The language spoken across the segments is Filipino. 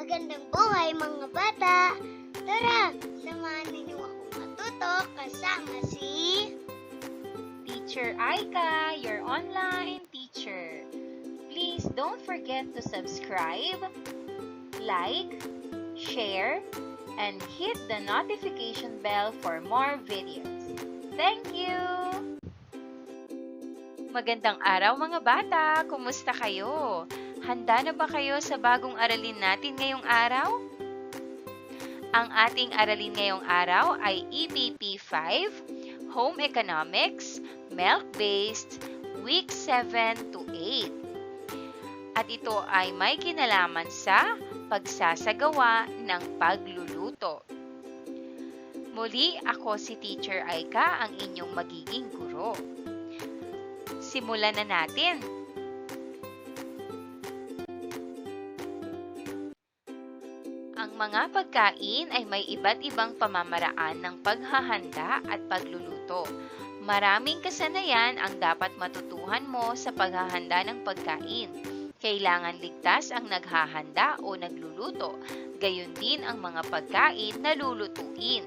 Magandang buhay mga bata! Tara, samahan ninyo akong matuto kasama si Teacher Aika, your online teacher. Please don't forget to subscribe, like, share, and hit the notification bell for more videos. Thank you! Magandang araw mga bata! Kumusta kayo? Handa na ba kayo sa bagong aralin natin ngayong araw? Ang ating aralin ngayong araw ay EBP 5, Home Economics, Milk-Based, Week 7 to 8. At ito ay may kinalaman sa pagsasagawa ng pagluluto. Muli, ako si Teacher Aika, ang inyong magiging guro. Simulan na natin! Ang mga pagkain ay may iba't ibang pamamaraan ng paghahanda at pagluluto. Maraming kasanayan ang dapat matutuhan mo sa paghahanda ng pagkain. Kailangan ligtas ang naghahanda o nagluluto, gayon din ang mga pagkain na lulutuin.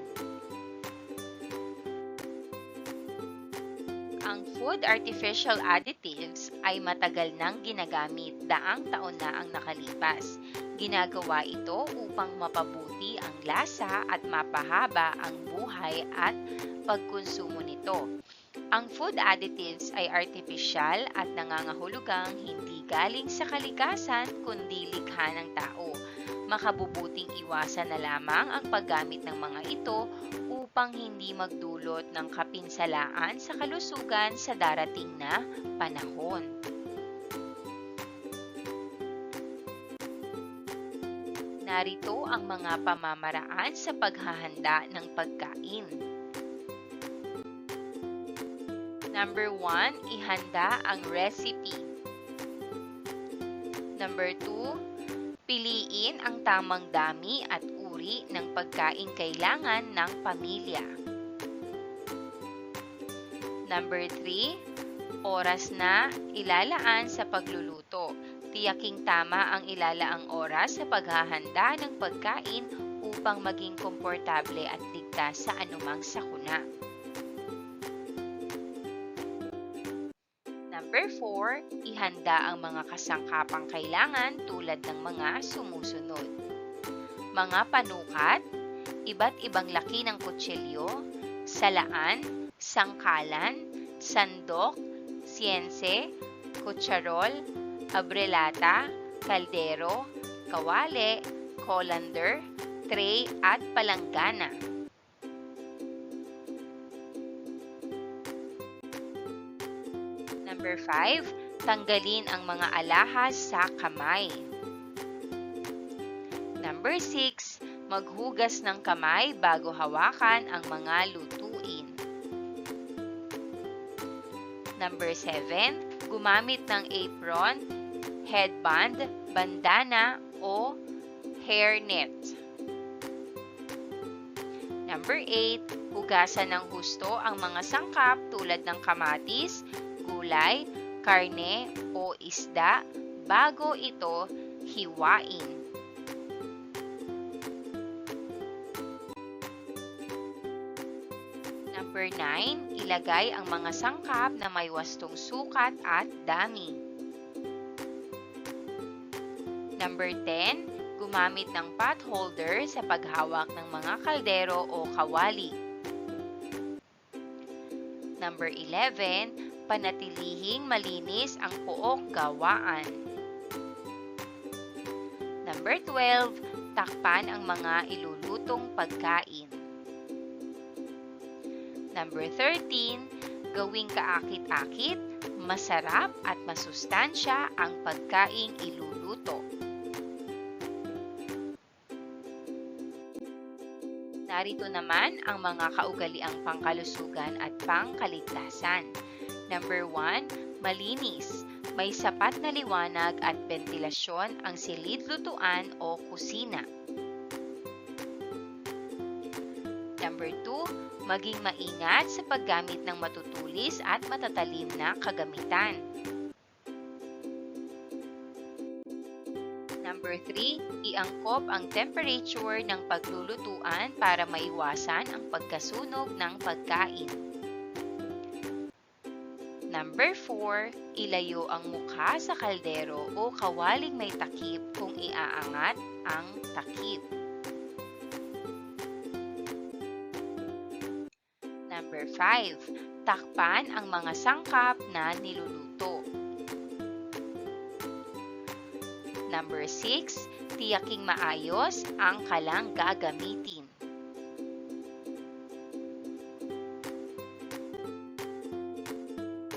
Ang food artificial additives ay matagal nang ginagamit, daang taon na ang nakalipas. Ginagawa ito upang mapabuti ang lasa at mapahaba ang buhay at pagkonsumo nito. Ang food additives ay artificial at nangangahulugang hindi galing sa kalikasan kundi likha ng tao. Makabubuting iwasan na lamang ang paggamit ng mga ito upang hindi magdulot ng kapinsalaan sa kalusugan sa darating na panahon. Narito ang mga pamamaraan sa paghahanda ng pagkain. Number 1, ihanda ang recipe. Number 2, piliin ang tamang dami at uri ng pagkaing kailangan ng pamilya. Number 3, oras na ilalaan sa pagluluto. Tiyaking tama ang ilalaang oras sa paghahanda ng pagkain upang maging komportable at ligtas sa anumang sakuna. Number 4, ihanda ang mga kasangkapang kailangan tulad ng mga sumusunod. Mga panukat, iba't ibang laki ng kutsilyo, salaan, sangkalan, sandok, siyense, kutsarol, abrelata, kaldero, kawali, colander, tray at palanggana. Number 5, tanggalin ang mga alahas sa kamay. Number 6, maghugas ng kamay bago hawakan ang mga lutuin. Number 7, gumamit ng apron, headband, bandana o hairnet. Number 8, hugasan ng husto ang mga sangkap tulad ng kamatis, gulay, karne o isda bago ito hiwain. Number 9, ilagay ang mga sangkap na may wastong sukat at dami. Number 10, gumamit ng pot holder sa paghawak ng mga kaldero o kawali. Number 11, panatilihing malinis ang pook gawaan. Number 12, takpan ang mga ilulutong pagkain. Number 13, gawing kaakit-akit, masarap at masustansya ang pagkaing iluluto. Narito naman ang mga kaugaliang pangkalusugan at pangkaligtasan. Number 1, malinis. May sapat na liwanag at ventilasyon ang silid-lutuan o kusina. Number 2, maging maingat sa paggamit ng matutulis at matatalim na kagamitan. Number 3, iangkop ang temperature ng paglulutuan para maiwasan ang pagkasunog ng pagkain. Number 4, ilayo ang mukha sa kaldero o kawaling may takip kung iaangat ang takip. Number 5, takpan ang mga sangkap na niluluto. Number 6, tiyaking maayos ang kalang gagamitin.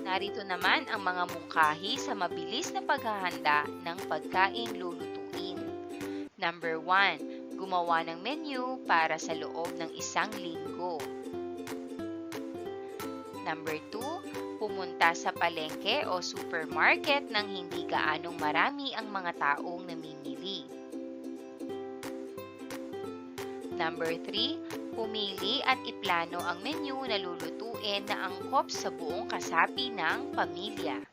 Narito naman ang mga mungkahi sa mabilis na paghahanda ng pagkain lulutuin. Number 1, gumawa ng menu para sa loob ng 1 linggo. Number 2, pumunta sa palengke o supermarket nang hindi gaanong marami ang mga taong namimili. Number 3, pumili at iplano ang menu na lulutuin na angkop sa buong kasapi ng pamilya.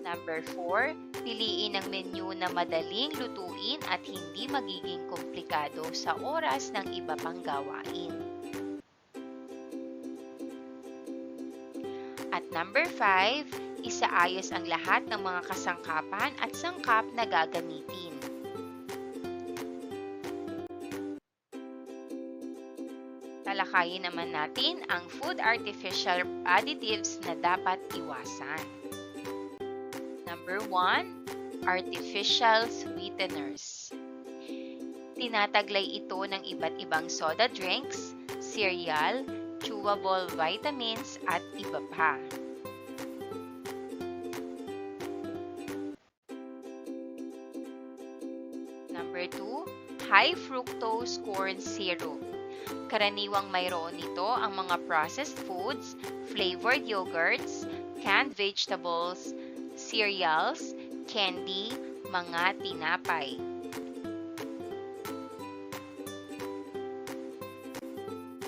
Number 4, piliin ang menu na madaling lutuin at hindi magiging komplikado sa oras ng iba pang gawain. At number 5, isaayos ang lahat ng mga kasangkapan at sangkap na gagamitin. Talakayin naman natin ang food artificial additives na dapat iwasan. Number 1, artificial sweeteners. Tinataglay ito ng iba't ibang soda drinks, cereal, chewable vitamins at iba pa. Number 2, high fructose corn syrup. Karaniwang mayroon nito ang mga processed foods, flavored yogurts, canned vegetables, cereals, candy, mga tinapay.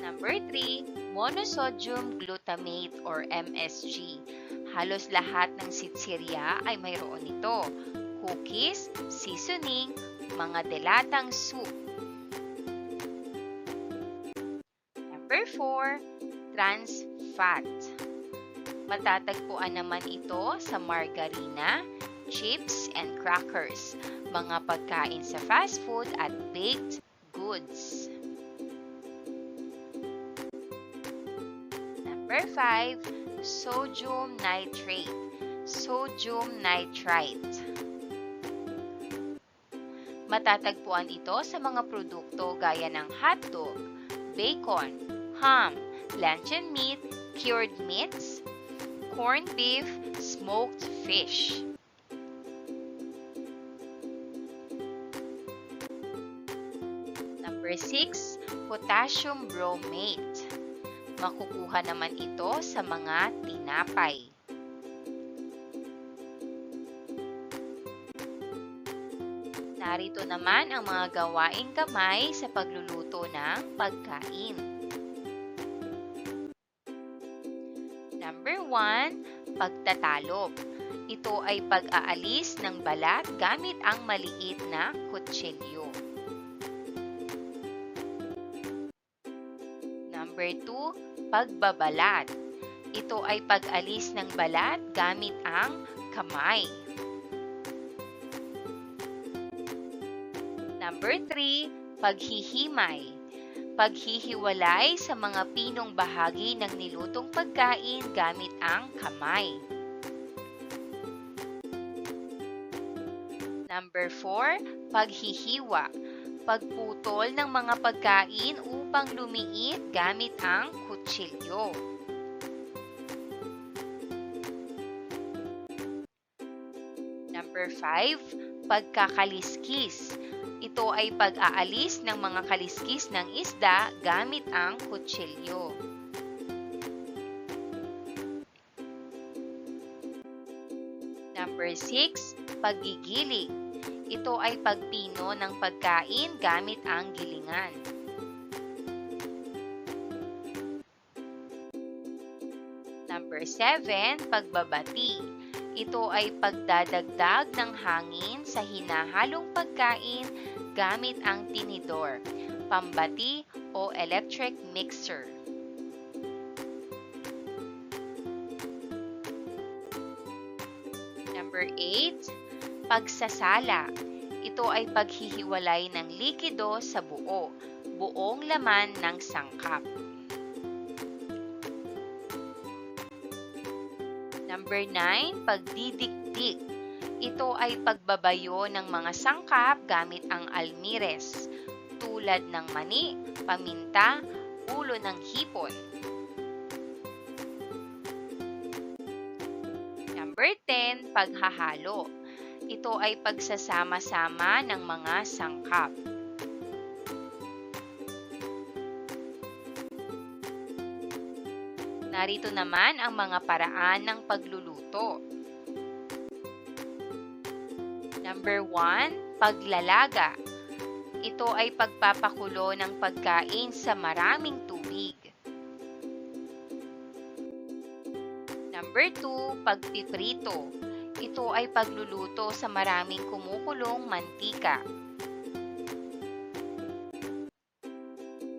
Number 3, monosodium glutamate or MSG. Halos lahat ng sitsirya ay mayroon nito. Cookies, seasoning, mga delatang soup. Number 4, trans fat. Matatagpuan naman ito sa margarina, chips and crackers, mga pagkain sa fast food at baked goods. Number 5, sodium nitrate. Sodium nitrite. Matatagpuan ito sa mga produkto gaya ng hotdog, bacon, ham, luncheon meat, cured meats, corned beef, smoked fish. Number 6, potassium bromate. Makukuha naman ito sa mga tinapay. Narito naman ang mga gawaing kamay sa pagluluto ng pagkain. Number 1, pagtatalop. Ito ay pag-aalis ng balat gamit ang maliit na kutsilyo. Number 2, pagbabalat. Ito ay pag-alis ng balat gamit ang kamay. Number 3, paghihimay. Paghihiwalay sa mga pinong bahagi ng nilutong pagkain gamit ang kamay. Number 4, paghihiwa. Pagputol ng mga pagkain upang lumiit gamit ang kutsilyo. Number 5, pagkakaliskis. Ito ay pag-aalis ng mga kaliskis ng isda gamit ang kutsilyo. Number 6, paggigiling. Ito ay pagpino ng pagkain gamit ang gilingan. Number 7, pagbabati. Ito ay pagdadagdag ng hangin sa hinahalong pagkain gamit ang tinidor, pambati o electric mixer. Number 8, pagsasala. Ito ay paghihiwalay ng likido sa buong laman ng sangkap. Number 9, pagdidikdik. Ito ay pagbabayo ng mga sangkap gamit ang almires, tulad ng mani, paminta, ulo ng hipon. Number 10, paghahalo. Ito ay pagsasama-sama ng mga sangkap. Narito naman ang mga paraan ng pagluluto. Number 1, paglalaga. Ito ay pagpapakulo ng pagkain sa maraming tubig. Number 2, pagpiprito. Ito ay pagluluto sa maraming kumukulong mantika.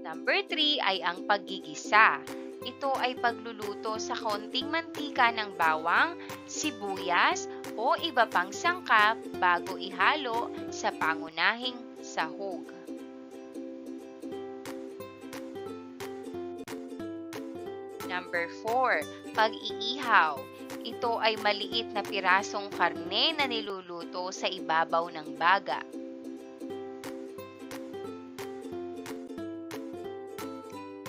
Number 3 ay ang paggigisa. Ito ay pagluluto sa konting mantika ng bawang, sibuyas o iba pang sangkap bago ihalo sa pangunahing sahog. Number 4, pag-iihaw. Ito ay maliit na pirasong karne na niluluto sa ibabaw ng baga.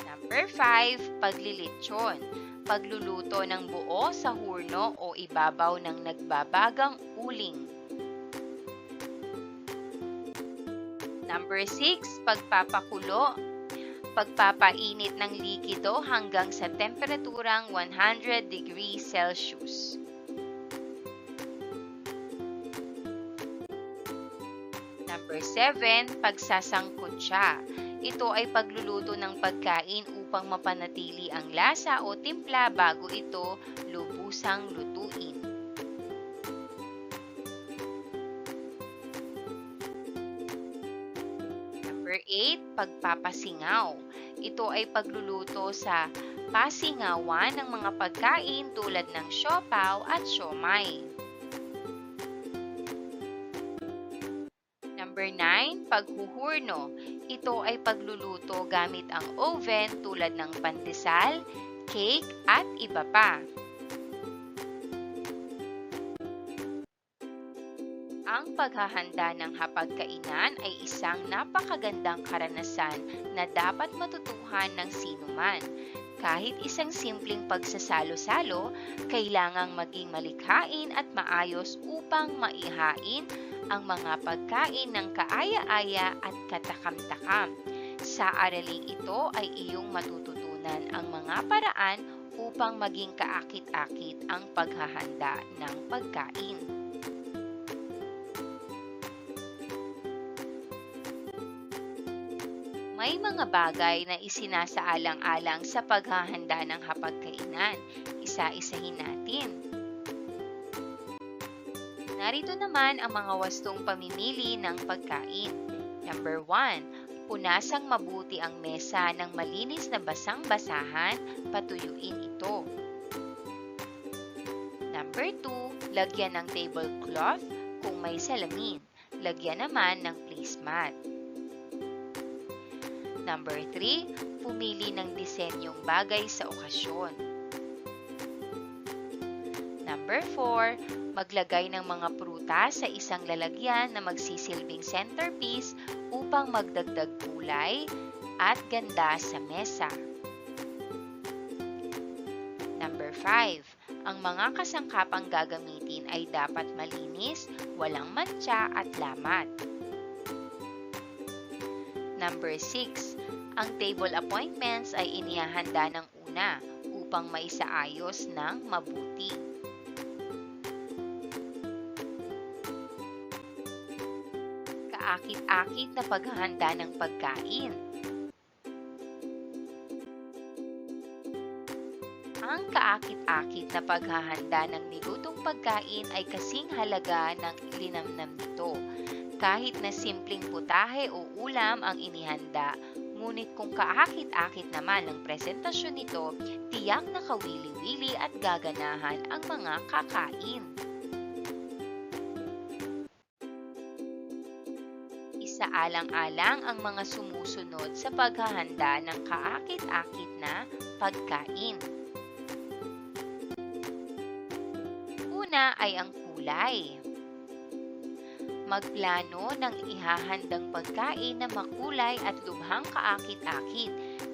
Number 5, paglilitsyon. Pagluluto ng buo sa hurno o ibabaw ng nagbabagang uling. Number 6, pagpapakulo. Pagpapainit ng likido hanggang sa temperaturang 100 degrees Celsius. Number 7, pagsasangkot siya. Ito ay pagluluto ng pagkain upang mapanatili ang lasa o timpla bago ito lubusang lutuin. Number 8, pagpapasingaw. Ito ay pagluluto sa pasingawan ng mga pagkain tulad ng siopaw at siomai. Number 9, paghuhurno. Ito ay pagluluto gamit ang oven tulad ng pandesal, cake at iba pa. Ang paghahanda ng hapagkainan ay isang napakagandang karanasan na dapat matutuhan ng sinuman. Kahit isang simpleng pagsasalo-salo, kailangang maging malikhain at maayos upang maihain ang mga pagkain ng kaaya-aya at katakam-takam. Sa araling ito ay iyong matututunan ang mga paraan upang maging kaakit-akit ang paghahanda ng pagkain. May mga bagay na isinasaalang-alang sa paghahanda ng hapagkainan. Isa-isahin natin. Narito naman ang mga wastong pamimili ng pagkain. Number 1, punasang mabuti ang mesa ng malinis na basang-basahan, patuyuin ito. Number 2, lagyan ng tablecloth kung may salamin. Lagyan naman ng placemat. Number 3, pumili ng disenyong bagay sa okasyon. Number 4, maglagay ng mga prutas sa isang lalagyan na magsisilbing centerpiece upang magdagdag kulay at ganda sa mesa. Number 5, ang mga kasangkapang gagamitin ay dapat malinis, walang mantsa at lamat. Number 6, ang table appointments ay inihahanda ng una upang maisaayos ng mabuti. Kaakit-akit na paghahanda ng pagkain. Ang kaakit-akit na paghahanda ng nilutong pagkain ay kasing halaga ng linamnam nito. Kahit na simpleng putahe o ulam ang inihanda, ngunit kung kaakit-akit naman ang presentasyon nito, tiyak na kawili-wili at gaganahan ang mga kakain. Isaalang-alang ang mga sumusunod sa paghahanda ng kaakit-akit na pagkain. Una ay ang kulay. Magplano ng ihahandang pagkain na makulay at lubhang kaakit-akit.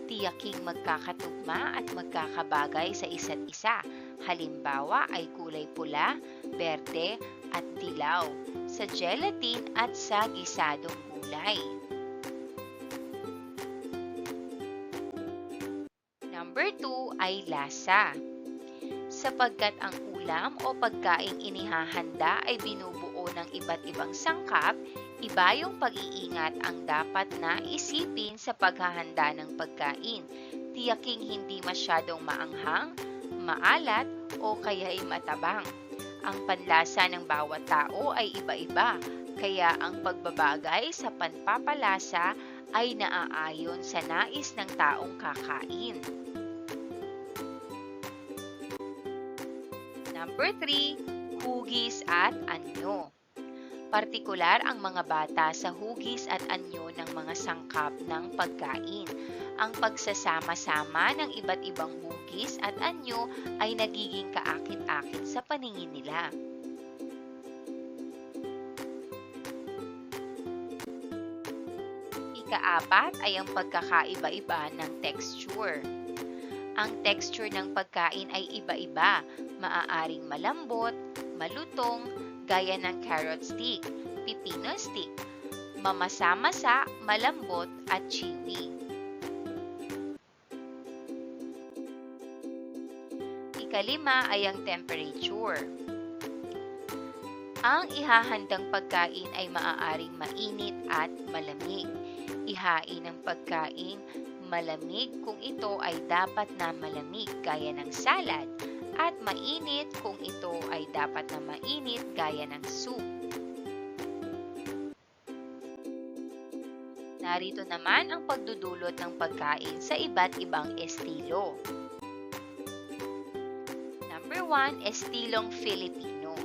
Tiyaking magkakatugma at magkakabagay sa isa't isa. Halimbawa ay kulay pula, berde at dilaw, sa gelatin at sa gisadong gulay. Number 2 ay lasa. Sapagkat ang ulam o pagkaing inihahanda ay binubuo ng iba't ibang sangkap, iba yung pag-iingat ang dapat na isipin sa paghahanda ng pagkain. Tiyaking hindi masyadong maanghang, maalat o kaya'y matabang. Ang panlasa ng bawat tao ay iba-iba, kaya ang pagbabagay sa panpapalasa ay naaayon sa nais ng taong kakain. Number 3, hugis at anyo. Partikular ang mga bata sa hugis at anyo ng mga sangkap ng pagkain. Ang pagsasama-sama ng iba't ibang hugis at anyo ay nagiging kaakit-akit sa paningin nila. Ika-4 ay ang pagkakaiba-iba ng texture. Ang texture ng pagkain ay iba-iba, maaaring malambot, malutong, gaya ng carrot stick, pipino stick, mamasa-masa, malambot at chewy. Ika-5 ay ang temperature. Ang ihahandang pagkain ay maaaring mainit at malamig. Ihain ang pagkain malamig kung ito ay dapat na malamig gaya ng salad at mainit kung ito ay dapat na mainit gaya ng soup. Narito naman ang pagdudulot ng pagkain sa iba't ibang estilo. Number 1, estilong Filipino.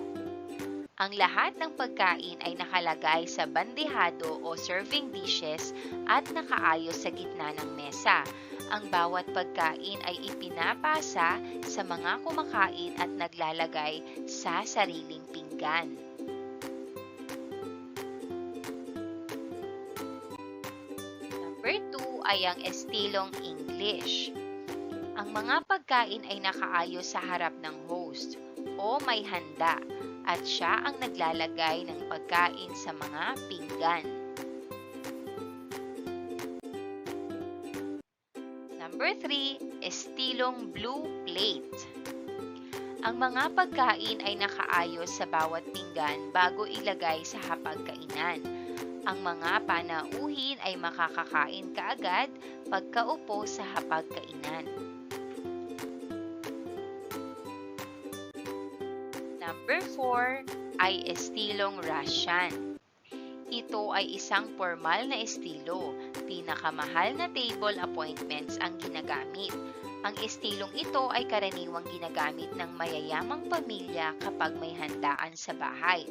Ang lahat ng pagkain ay nakalagay sa bandehado o serving dishes at nakaayos sa gitna ng mesa. Ang bawat pagkain ay ipinapasa sa mga kumakain at naglalagay sa sariling pinggan. Number 2 ay ang estilong English. Ang mga pagkain ay nakaayos sa harap ng host o may handa at siya ang naglalagay ng pagkain sa mga pinggan. Number 3, estilong blue plate. Ang mga pagkain ay nakaayos sa bawat pinggan bago ilagay sa hapagkainan. Ang mga panauhin ay makakakain kaagad pagkaupo sa hapagkainan. Number 4 ay estilong Russian. Ito ay isang formal na estilo. Pinakamahal na table appointments ang ginagamit. Ang estilong ito ay karaniwang ginagamit ng mayayamang pamilya kapag may handaan sa bahay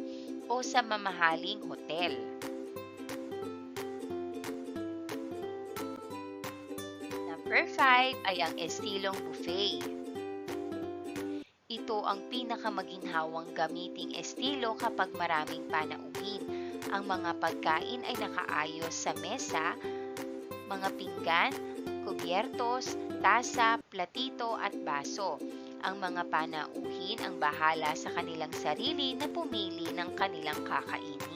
o sa mamahaling hotel. Number 5 ay ang estilong buffet. Ito ang pinakamaginhawang gamiting estilo kapag maraming panauhin. Ang mga pagkain ay nakaayos sa mesa, mga pinggan, kubyertos, tasa, platito at baso. Ang mga panauhin ang bahala sa kanilang sarili na pumili ng kanilang kakainin.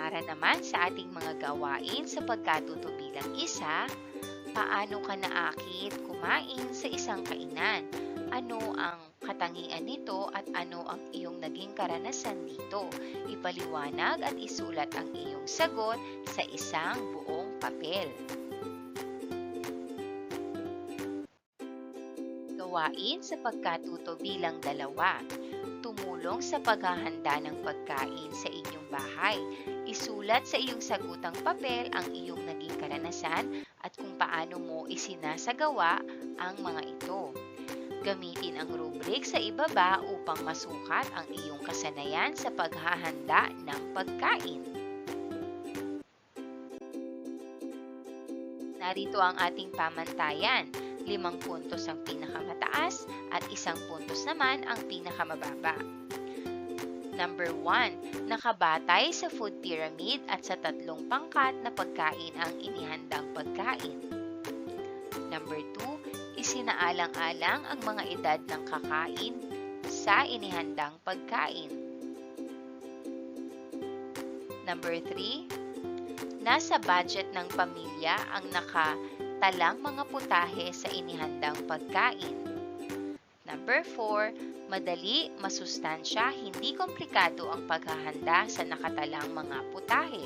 Para naman sa ating mga gawain sa pagkatuto bilang isa, paano ka naakit kumain sa isang kainan Ano ang katangian nito at ano ang iyong naging karanasan dito? Ipaliwanag at isulat ang iyong sagot sa isang buong papel. Gawain sa pagkatuto bilang 2. Tumulong sa paghahanda ng pagkain sa inyong bahay. Isulat sa iyong sagutang papel ang iyong naging karanasan at kung paano mo isinasagawa ang mga ito. Gamitin ang rubric sa ibaba upang masukat ang iyong kasanayan sa paghahanda ng pagkain. Narito ang ating pamantayan. 5 puntos ang pinakamataas at 1 puntos naman ang pinakamababa. Number 1, nakabatay sa food pyramid at sa 3 pangkat na pagkain ang inihandang pagkain. Number 2, isinaalang-alang ang mga edad ng kakain sa inihandang pagkain. Number 3, nasa budget ng pamilya ang nakatalang mga putahe sa inihandang pagkain. Number 4, madali, masustansya, hindi komplikado ang paghahanda sa nakatalang mga putahe.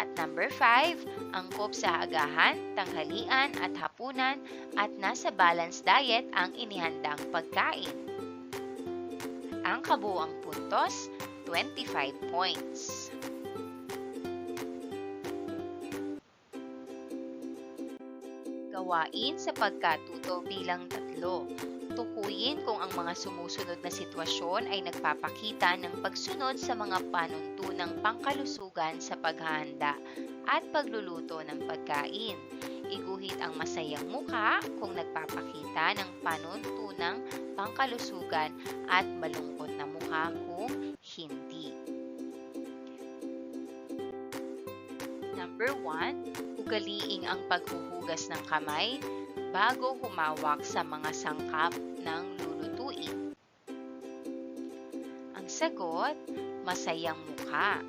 At number 5, angkop sa agahan, tanghalian at hapunan at nasa balanced diet ang inihandang pagkain. Ang kabuuang puntos, 25 points. Gawain sa pagkatuto bilang 3. Tukuyin kung ang mga sumusunod na sitwasyon ay nagpapakita ng pagsunod sa mga panuntunang pangkalusugan sa paghahanda at pagluluto ng pagkain. Iguhit ang masayang mukha kung nagpapakita ng panuntunang pangkalusugan at malungkot na mukha kung hindi. Number 1, ugaliing ang paghuhugas ng kamay bago humawak sa mga sangkap ng lulutuin. Ang sagot, masayang mukha.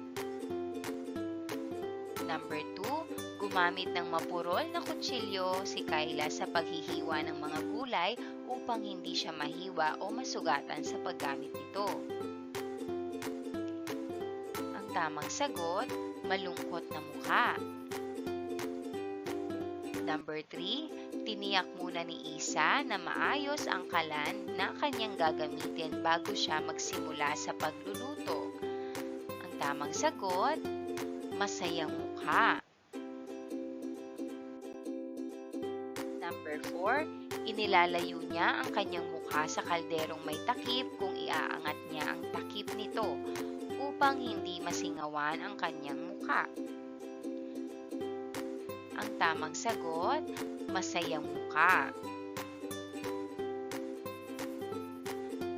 Number 2, gumamit ng mapurol na kutsilyo si Kayla sa paghihiwa ng mga gulay upang hindi siya mahiwa o masugatan sa paggamit nito. Ang tamang sagot, malungkot na mukha. Number 3, tiniyak muna ni Isa na maayos ang kalan na kanyang gagamitin bago siya magsimula sa pagluluto. Ang tamang sagot, masayang mukha. Number 4, inilalayo niya ang kanyang mukha sa kalderong may takip kung iaangat niya ang takip nito upang hindi masingawan ang kanyang mukha. Ang tamang sagot, masayang mukha.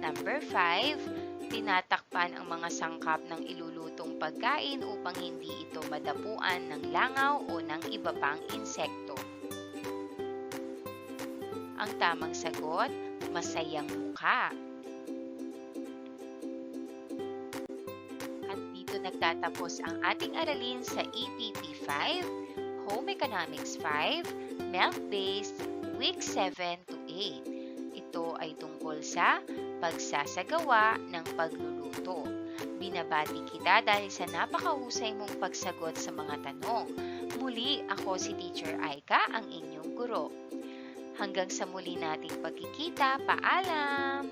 Number 5, tinatakpan ang mga sangkap ng ilulutong pagkain upang hindi ito madapuan ng langaw o ng iba pang insekto. Ang tamang sagot, masayang mukha. At dito nagtatapos ang ating aralin sa EPP 5, Home Economics 5, Math-Based, Week 7 to 8. Ito ay tungkol sa pagsasagawa ng pagluluto. Binabati kita dahil sa napakahusay mong pagsagot sa mga tanong. Muli, ako si Teacher Aika, ang inyong guro. Hanggang sa muli nating pagkikita, paalam!